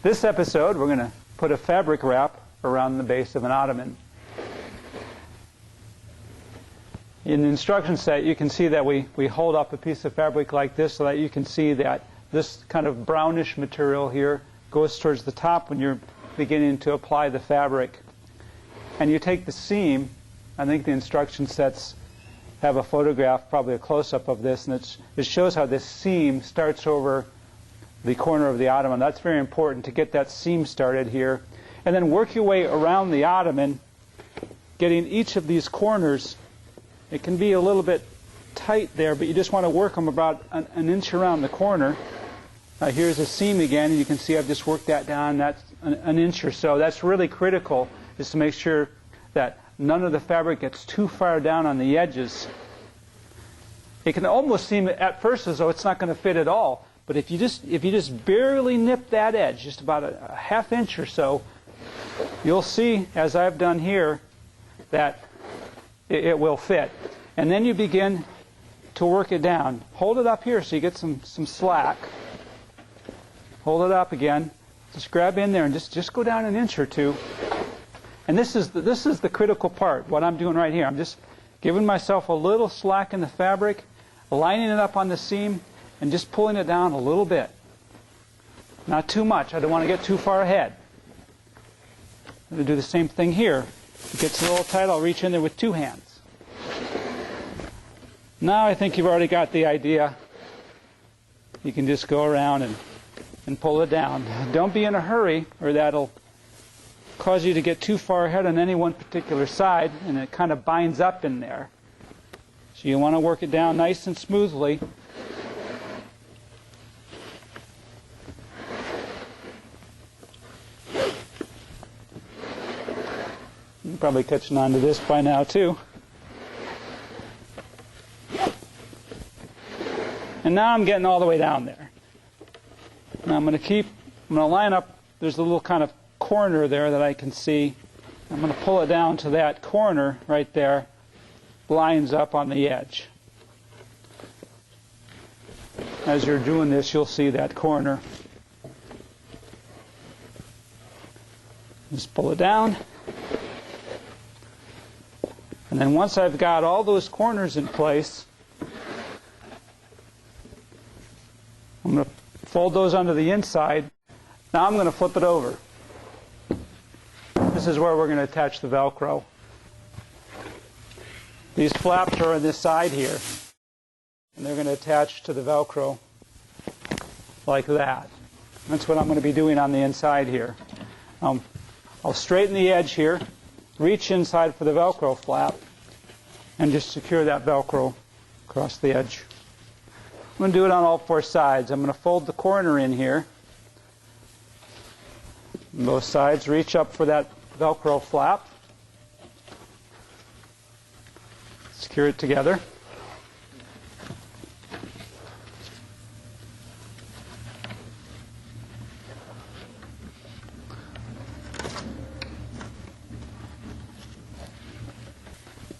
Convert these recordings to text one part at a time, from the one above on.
This episode, we're going to put a fabric wrap around the base of an ottoman. In the instruction set, you can see that we hold up a piece of fabric like this so that you can see that this kind of brownish material here goes towards the top when you're beginning to apply the fabric. And you take the seam. I think the instruction sets have a photograph, probably a close-up of this, and it shows how this seam starts over the corner of the ottoman. That's very important to get that seam started here. And then work your way around the ottoman, getting each of these corners. It can be a little bit tight there, but you just want to work them about an inch around the corner. Here's a seam again, and you can see I've just worked that down. That's an inch or so. That's really critical, is to make sure that none of the fabric gets too far down on the edges. It can almost seem at first as though it's not going to fit at all, but if you just barely nip that edge, just about a half inch or so, you'll see, as I've done here, that it will fit. And then you begin to work it down. Hold it up here so you get some slack. Hold it up again. Just grab in there and just go down an inch or two. And this is the critical part, what I'm doing right here. I'm just giving myself a little slack in the fabric, lining it up on the seam, and just pulling it down a little bit. Not too much. I don't want to get too far ahead. I'm going to do the same thing here. If it gets a little tight, I'll reach in there with two hands. Now I think you've already got the idea. You can just go around and pull it down. Don't be in a hurry, or that'll cause you to get too far ahead on any one particular side, and it kind of binds up in there. So you want to work it down nice and smoothly. You're probably catching on to this by now too. And now I'm getting all the way down there. Now I'm going to line up, there's a little kind of corner there that I can see. I'm going to pull it down to that corner right there, lines up on the edge. As you're doing this, you'll see that corner. Just pull it down. And then once I've got all those corners in place, I'm going to fold those onto the inside. Now I'm going to flip it over. This is where we're going to attach the velcro. These flaps are on this side here, and they're going to attach to the velcro like that. That's what I'm going to be doing on the inside here. I'll straighten the edge here, reach inside for the velcro flap, and just secure that velcro across the edge. I'm going to do it on all four sides. I'm going to fold the corner in here. On both sides, reach up for that velcro flap. Secure it together.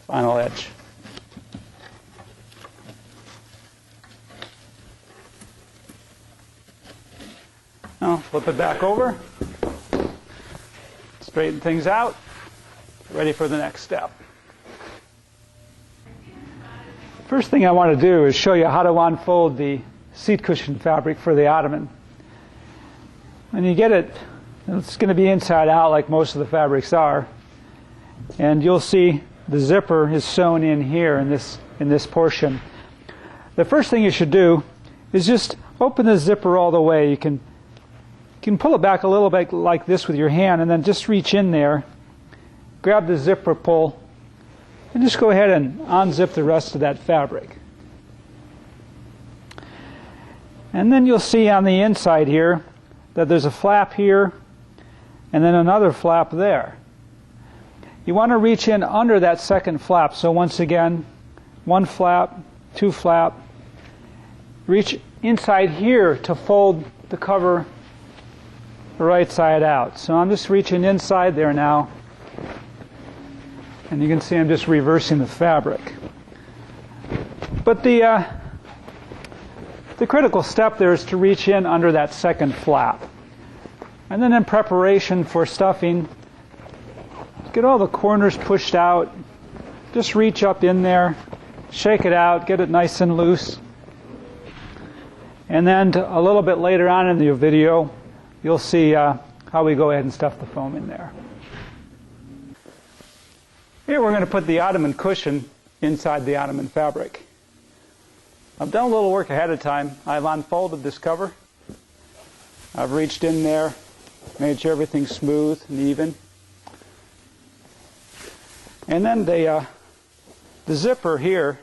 Final edge. Now flip it back over. Straighten things out. Ready for the next step. First thing I want to do is show you how to unfold the seat cushion fabric for the ottoman. When you get it, it's going to be inside out like most of the fabrics are. And you'll see the zipper is sewn in here in this portion. The first thing you should do is just open the zipper all the way. You can pull it back a little bit like this with your hand, and then just reach in there, grab the zipper pull, and just go ahead and unzip the rest of that fabric. And then you'll see on the inside here that there's a flap here and then another flap there. You want to reach in under that second flap. So once again, one flap, two flap. Reach inside here to fold the cover the right side out. So I'm just reaching inside there now. And you can see I'm just reversing the fabric. But the critical step there is to reach in under that second flap. And then in preparation for stuffing, get all the corners pushed out. Just reach up in there, shake it out, get it nice and loose. And then a little bit later on in the video, you'll see how we go ahead and stuff the foam in there. Here we're going to put the Ottoman cushion inside the Ottoman fabric. I've done a little work ahead of time. I've unfolded this cover. I've reached in there, made sure everything's smooth and even. And then the zipper here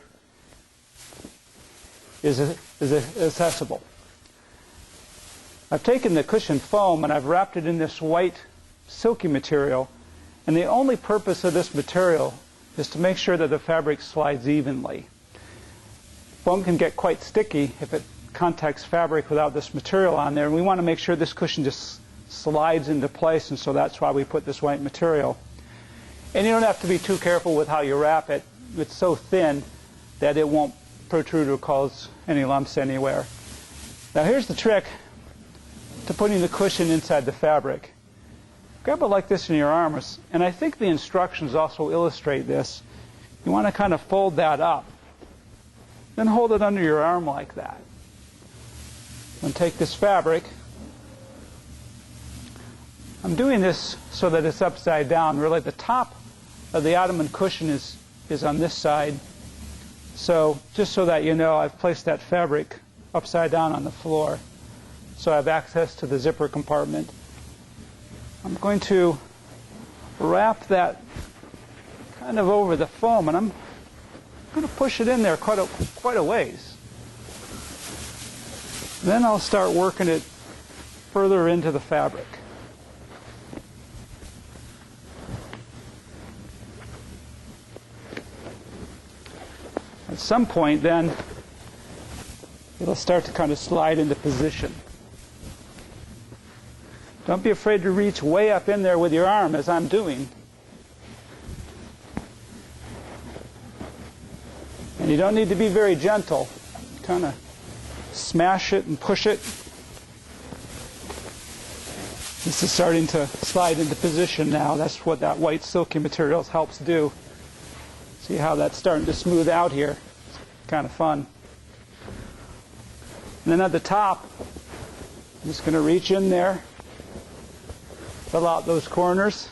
is accessible. I've taken the cushion foam and I've wrapped it in this white silky material, and the only purpose of this material is to make sure that the fabric slides evenly. Foam can get quite sticky if it contacts fabric without this material on there, and we want to make sure this cushion just slides into place, and so that's why we put this white material. And you don't have to be too careful with how you wrap it. It's so thin that it won't protrude or cause any lumps anywhere. Now here's the trick to putting the cushion inside the fabric. Grab it like this in your arms, and I think the instructions also illustrate this. You want to kind of fold that up, then hold it under your arm like that. And take this fabric. I'm doing this so that it's upside down. Really, the top of the Ottoman cushion is on this side. So just so that you know, I've placed that fabric upside down on the floor, so I have access to the zipper compartment. I'm going to wrap that kind of over the foam, and I'm going to push it in there quite a ways. Then I'll start working it further into the fabric. At some point then, it'll start to kind of slide into position. Don't be afraid to reach way up in there with your arm, as I'm doing. And you don't need to be very gentle. Kind of smash it and push it. This is starting to slide into position now. That's what that white silky material helps do. See how that's starting to smooth out here? It's kind of fun. And then at the top, I'm just going to reach in there, fill out those corners.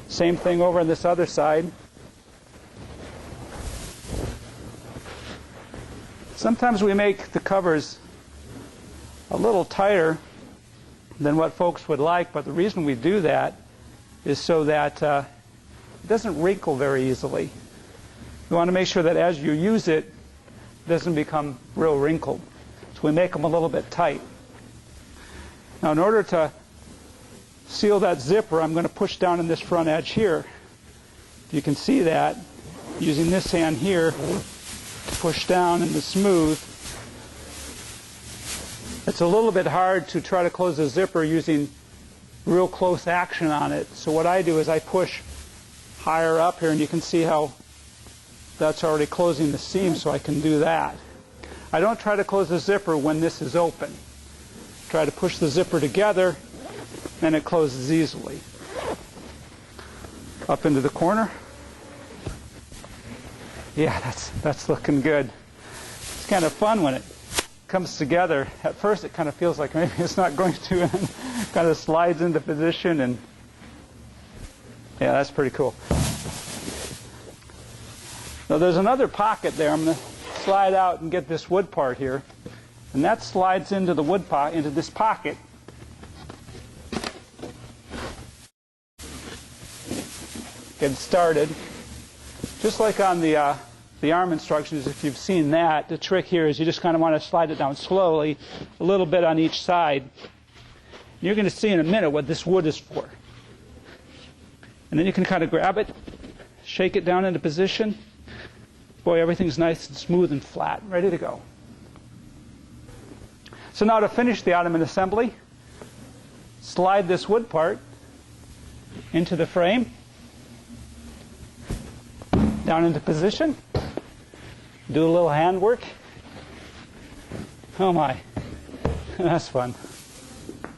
Same thing over on this other side. Sometimes we make the covers a little tighter than what folks would like, but the reason we do that is so that it doesn't wrinkle very easily. We want to make sure that as you use it, it doesn't become real wrinkled. So we make them a little bit tight. Now in order to seal that zipper, I'm going to push down in this front edge here. You can see that using this hand here to push down and to smooth. It's a little bit hard to try to close the zipper using real close action on it. So what I do is I push higher up here, and you can see how that's already closing the seam, so I can do that. I don't try to close the zipper when this is open. Try to push the zipper together, and it closes easily. Up into the corner. Yeah, that's looking good. It's kind of fun when it comes together. At first it kind of feels like maybe it's not going to, and kind of slides into position, and yeah, that's pretty cool. Now there's another pocket there. I'm going to slide out and get this wood part here, and that slides into the wood pocket, into this pocket. Get started. Just like on the arm instructions, if you've seen that, the trick here is you just kind of want to slide it down slowly, a little bit on each side. You're going to see in a minute what this wood is for. And then you can kind of grab it, shake it down into position. Boy, everything's nice and smooth and flat, ready to go. So now to finish the Ottoman assembly, slide this wood part into the frame, down into position, do a little handwork. Oh my, that's fun.